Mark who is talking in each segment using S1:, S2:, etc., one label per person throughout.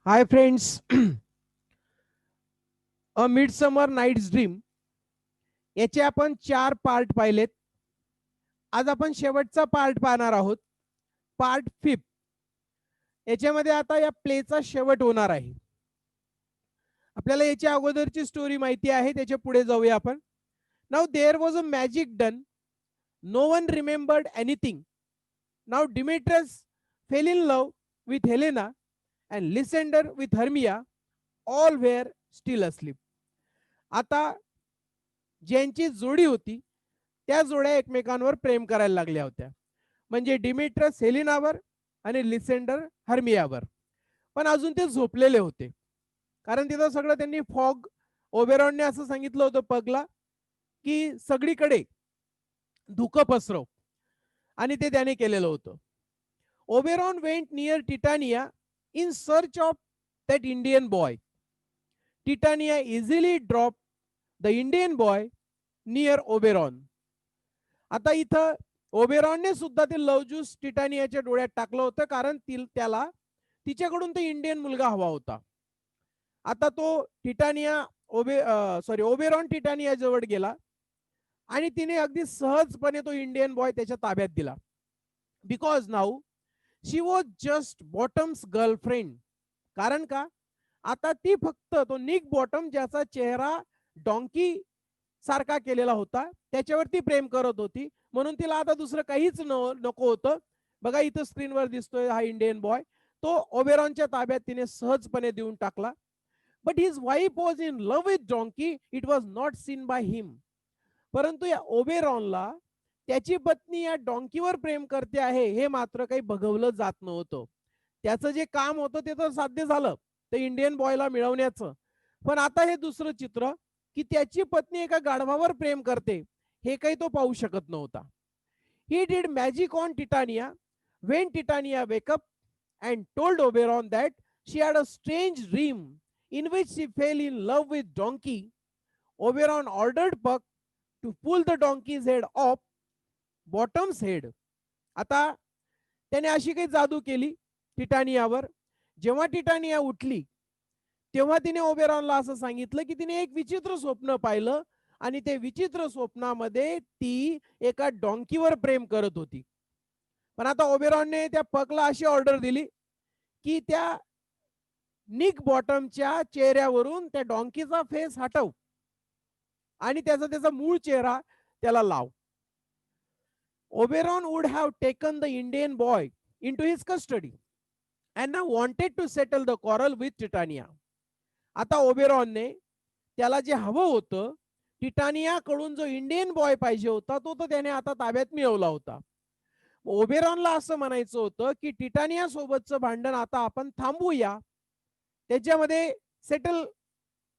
S1: High friends. A midsummer night's dream याचे आपण 4 part पाहिलेत. आज आपण शेवटचा पार्ट पाहणार आहोत, पार्ट 5. याच्यामध्ये आता या प्लेचा शेवट होणार आहे. आपल्याला याच्या अगोदरची स्टोरी माहिती आहे, त्याच्या पुढे जाऊया आपण. Now there was a magic done. No one remembered anything. Now Demetrius fell in love with Helena and Lysander with Hermia. All were still asleep. आता ज्यांची जोडी होती त्या जोड्या एकमेकांवर प्रेम करायला लागल्या होत्या, म्हणजे डिमेट्रस हेलिनावर आणि लिसेंडर हर्मियावर. पण अजून ते झोपलेले होते, कारण तिथं सगळं त्यांनी फॉग, ओबेरॉनने असं सांगितलं होतं पगला की सगळीकडे धुकं पसरव, आणि ते त्याने केलेलं होतं. Oberon went near Titania in search of that Indian boy. Titania easily drop the Indian boy near Oberon. आता इथं ओबेरॉनने सुद्धा ते लव ज्यूस टिटानियाच्या डोळ्यात टाकलं होतं, कारण त्याला तिच्याकडून ते इंडियन मुलगा हवा होता. आता तो टिटानिया ओबेरॉन टिटानिया जवळ गेला आणि तिने अगदी सहजपणे तो इंडियन बॉय त्याच्या ताब्यात दिला. Because now she was just bottoms girlfriend. कारण का, आता ती फक्त तो निक बॉटम, ज्याचा चेहरा डॉंकी सारखा केलेला होता, त्याच्यावरती प्रेम करत होती. म्हणून तिला आता दुसरं काहीच नको होतं. बघा इथं स्क्रीनवर दिसतोय हा इंडियन बॉय, तो ओबेरॉनच्या ताब्यात तिने सहजपणे देऊन टाकला. But his wife was in love with donkey. It was not seen by him. परंतु या ओबेरॉनला त्याची पत्नी या डॉंकीवर प्रेम करते आहे हे मात्र काही बघवलं जात नव्हतं. त्याचं जे काम होतं ते तर साध्य झालं, ते इंडियन बॉयला मिळवण्याचं. पण आता हे दुसरं चित्र, की त्याची पत्नी एका गाढवावर प्रेम करते, हे काही तो पाहू शकत नव्हता. He did magic on Titania when Titania wake up and told Oberon that she had a strange dream in which she fell in love with donkey. Oberon ordered Puck to pull the donkey's head off Bottom's head. आता त्याने अशी काही जादू केली टिटानियावर. जेव्हा Titania उठली तेव्हा तिने ओबेरॉनला असं सांगितलं की तिने एक विचित्र स्वप्न पाहिलं, आणि ते विचित्र स्वप्नामध्ये ती एका डॉंकीवर प्रेम करत होती. पण आता ओबेरॉनने त्या पकला अशी ऑर्डर दिली की त्या निक बॉटमच्या चेहऱ्यावरून त्या डॉंकीचा फेस हटव आणि त्याचा मूळ चेहरा त्याला लाव. Oberon would have taken the Indian boy into his custody and now wanted to settle the quarrel with Titania. आता ओबेरॉनने त्याला जे हवं होतं, टिटानियाकडून जो इंडियन बॉय पाहिजे होता, तो तर त्याने आता ताब्यात मिळवला होता. ओबेरॉनला असं म्हणायचं होतं की टिटानिया सोबतचं भांडण आता आपण थांबवूया, त्याच्यामध्ये सेटल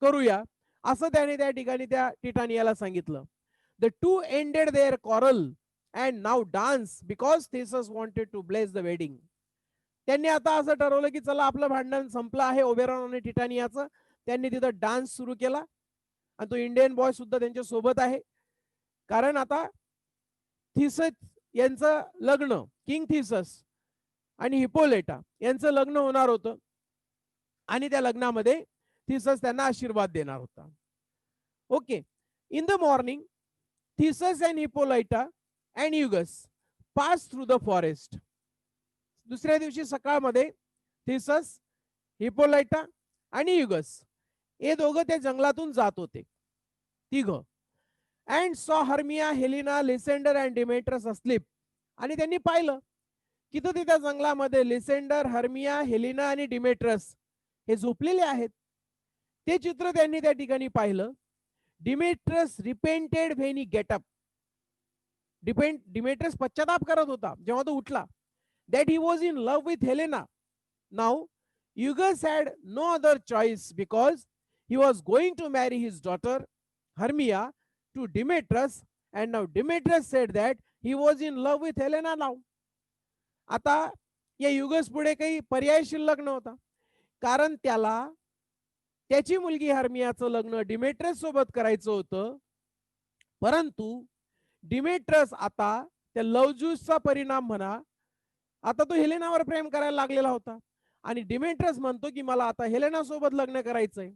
S1: करूया, असं त्याने त्या ठिकाणी त्या टिटानियाला सांगितलं. The two ended their quarrel and now dance because Theseus wanted to bless the wedding. त्यांनी आता असं ठरवलं की चला आपलं भांडण संपलं आहे ओबेरॉन आणि टिटानियाचं. त्यांनी तिथं डान्स सुरू केला आणि तो इंडियन बॉय सुद्धा त्यांच्या सोबत आहे, कारण आता थिसस यांचं लग्न, किंग थिसस आणि हिपोलेटा यांचं लग्न होणार होतं, आणि त्या लग्नामध्ये थिसस त्यांना आशीर्वाद देणार होता. Okay. In the morning Theseus and Hippolyta and Egeus pass through the forest. दुसऱ्या दिवशी सकाळमध्ये थिसस, हिपोलाइटा आणि युगस हे दोघं त्या जंगलातून जात होते, तिघ. अँड सॉ हर्मिया, हेलिना, लिसेंडर अँड डिमेट्रस अस्लीप. आणि त्यांनी पाहिलं की तो त्या जंगलामध्ये लिसेंडर, हर्मिया, हेलिना आणि डिमेट्रस हे झोपलेले आहेत. ते चित्र त्यांनी त्या ठिकाणी पाहिलं. Demetrius repented when he get up. Demetrius पश्चाताप करत होता जेव्हा तो उठला. That he was in love with Helena. Now Egeus had no other choice because he was going to marry his daughter Hermia to Demetrius, and now Demetrius said that he was in love with Helena now. आता या युगस पुढे काही पर्याय शिल्लक नव्हता, कारण त्याला त्याची मुलगी हर्मियाचं लग्न डिमेट्रस सोबत करायचं होतं. परंतु डिमेट्रस आता त्या लव ज्यूसचा परिणाम म्हणा, आता तो हेलेनावर प्रेम करायला लागलेला होता. आणि डिमेट्रस म्हणतो की मला आता हेलेना सोबत लग्न करायचंय.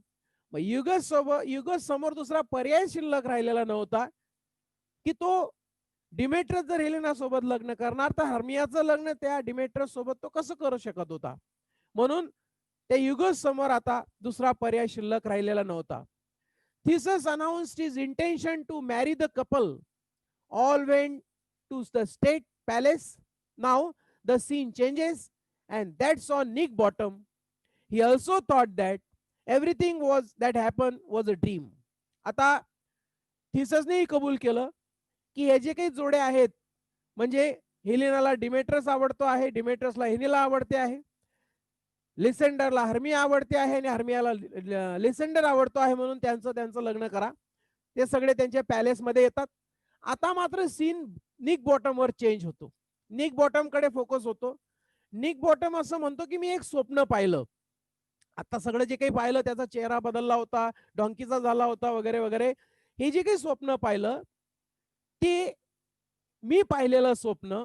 S1: मग युगस समोर दुसरा पर्याय शिल्लक राहिलेला नव्हता की तो डिमेट्रस जर हेलेना सोबत लग्न करणार तर हर्मियाचं लग्न त्या डिमेट्रस सोबत तो कसं करू शकत होता. म्हणून त्या युगस समोर आता दुसरा पर्याय शिल्लक राहिलेला नव्हता. Theseus announced his intention to marry the couple. All went to the state palace. Now the scene changes, and that's on Nick Bottom. He also thought that everything that happened was a dream. आता थिससनेही कबूल केलं की हे जे काही जोडे आहेत, म्हणजे हेलेनाला डिमेट्रस आवडतो आहे, डिमेट्रसला हेलेना आवडते आहे, लिसेंडरला हर्मिया आवडते आहे आणि हर्मियाला लिसेंडर आवडतो आहे, म्हणून त्यांचं लग्न करा. ते सगळे त्यांच्या पॅलेसमध्ये येतात. आता मात्र सीन निक बॉटमवर चेंज होतो. निक बॉटम कडे फोकस होतो. निक बॉटम असं म्हणतो की मी एक स्वप्न पाहिलं. आता सगळं जे काही पाहिलं त्याचा चेहरा बदलला होता, डॉंकीचा झाला होता वगैरे वगैरे. हे जे काही स्वप्न पाहिलं ते मी पाहिलेलं स्वप्न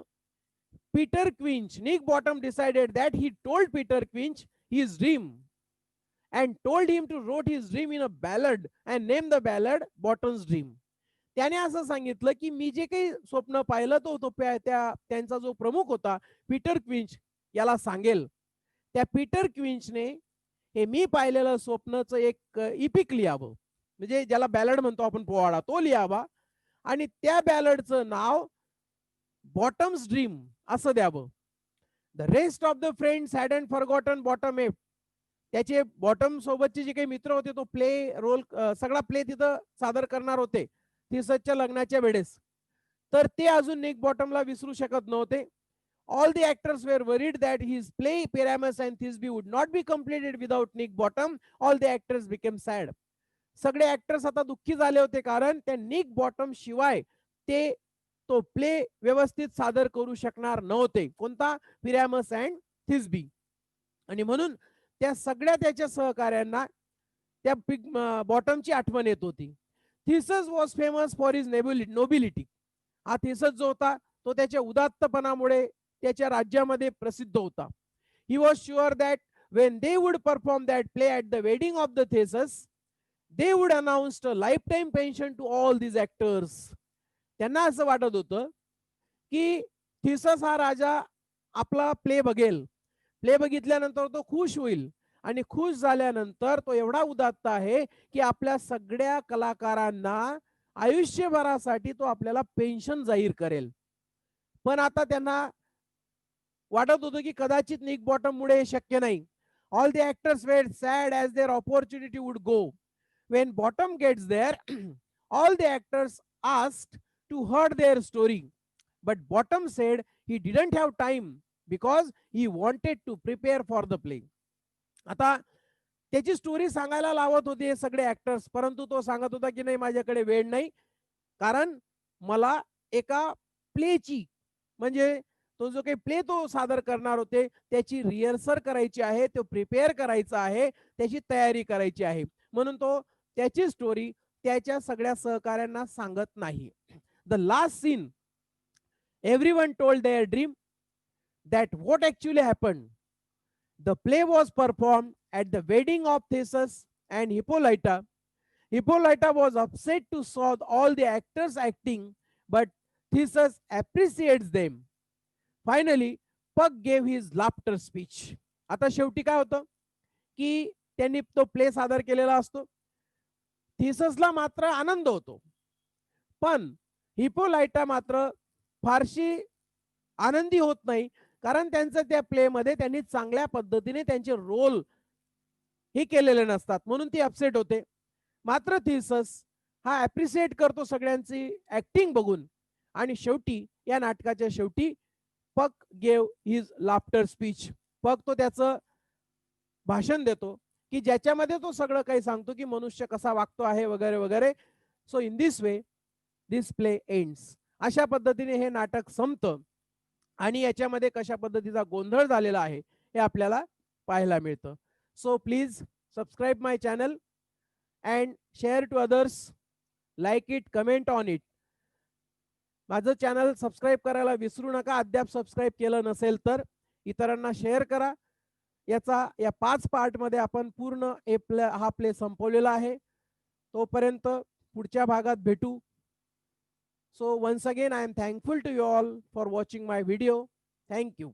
S1: Peter Quinch, Nick Bottom decided that he told Peter Quinch his dream and told him to write his dream in a ballad and name the ballad Bottom's Dream. त्याने असं सांगितलं की मी जे काही स्वप्न पाहिलं तो त्यांचा जो प्रमुख होता पीटर क्विंच याला सांगेल. त्या पीटर क्विंचने हे मी पाहिलेलं स्वप्नाचं एक इपिक लिहावं, म्हणजे ज्याला बॅलड म्हणतो आपण पोवाडा, तो लिहावा आणि त्या बॅलडचं नाव बॉटम्स ड्रीम असं द्यावं. The rest of the friends hadn't forgotten bottom F. त्याचे बॉटम सोबतचे जे काही मित्र होते तो सगळा प्ले तिथं सादर करणार होते थिससच्या लग्नाच्या वेळेस. तर ते अजून निक बॉटमला विसरू शकत नव्हते. All the actors were worried that his play Pyramus and Thisbe would not be completed without Nick Bottom. All the actors became sad. सगळे ऍक्टर्स आता दुःखी झाले होते कारण त्या निक बॉटम शिवाय ते तो प्ले व्यवस्थित सादर करू शकणार नव्हते. कोणता? पिरॅमस अँड थिस्बी. आणि म्हणून त्या सगळ्या त्याच्या सहकार्यांना त्या बॉटमची आठवण येत होती. Theseus was famous for his nobility. हा थिसस जो होता तो त्याच्या उदात्तपणामुळे त्याच्या राज्यामध्ये प्रसिद्ध होता. He was sure that when they would perform that play at the wedding of the Theseus, they would announce a lifetime pension to all these actors. त्यांना असं वाटत होतं की थिसस हा राजा आपला प्ले बघेल, प्ले बघितल्यानंतर तो खुश होईल आणि खुश झाल्यानंतर तो एवढा उदात्त आहे की आपल्या सगळ्या कलाकारांना आयुष्यभरासाठी तो आपल्याला पेन्शन जाहीर करेल. पण आता त्यांना वाटत होतं की कदाचित निक बॉटम मुळे हे शक्य नाही. All the actors were sad as their opportunity would go. When Bottom gets there, all the actors asked to hear their story. But Bottom said he didn't have time because he wanted to prepare for the play. आता त्याची story सांगायला लावत होते हे सगळे actors, परंतु तो सांगत होता की नाही माझ्याकडे वेळ नाही, कारण मला एका प्लेची, म्हणजे तो जो काही प्ले तो सादर करणार होते त्याची रिहर्सल करायची आहे, तो प्रिपेअर करायचा आहे, त्याची तयारी करायची आहे. म्हणून तो त्याची स्टोरी त्याच्या सगळ्या सहकार्यांना सांगत नाही. The last scene, everyone told their dream that what actually happened. The play was performed at the wedding of Theseus and Hippolyta. Hippolyta was upset to saw all the actors acting, but Theseus appreciates them. Finally, Puck gave his laughter speech. आता शेवटी काय होतं की त्यांनी तो play सादर केलेला असतो. थिससला मात्र आनंद होतो, पण हिपोलायटा मात्र फारशी आनंदी होत नाही, कारण त्यांचं त्या प्ले मध्ये त्यांनी चांगल्या पद्धतीने त्यांचे रोल हे केलेले नसतात, म्हणून ती अपसेट होते. मात्र थिसस हा अप्रिशिएट करतो सगळ्यांची ऍक्टिंग बघून, आणि शेवटी या नाटकाच्या शेवटी पक गेव हिज लाफ्टर स्पीच. पक तो त्याचं भाषण देतो की ज्याच्यामध्ये तो सगळं काही सांगतो की मनुष्य कसा वागतो आहे वगैरे वगैरे. So in this way this play ends. अशा पद्धतीने हे नाटक संपतं आणि याच्यामध्ये कशा पद्धतीचा गोंधळ झालेला आहे हे आपल्याला पाहायला मिळतं. So please subscribe my channel and share to others, like it, comment on it. माझं चॅनल सबस्क्राईब करायला विसरू नका. अद्याप सबस्क्राईब केलं नसेल तर इतरांना शेअर करा. याचा या 5 पार्टमध्ये आपण पूर्ण हा प्ले संपवलेला आहे. तोपर्यंत पुढच्या भागात भेटू. So once again I am thankful to you all for watching my video. Thank you.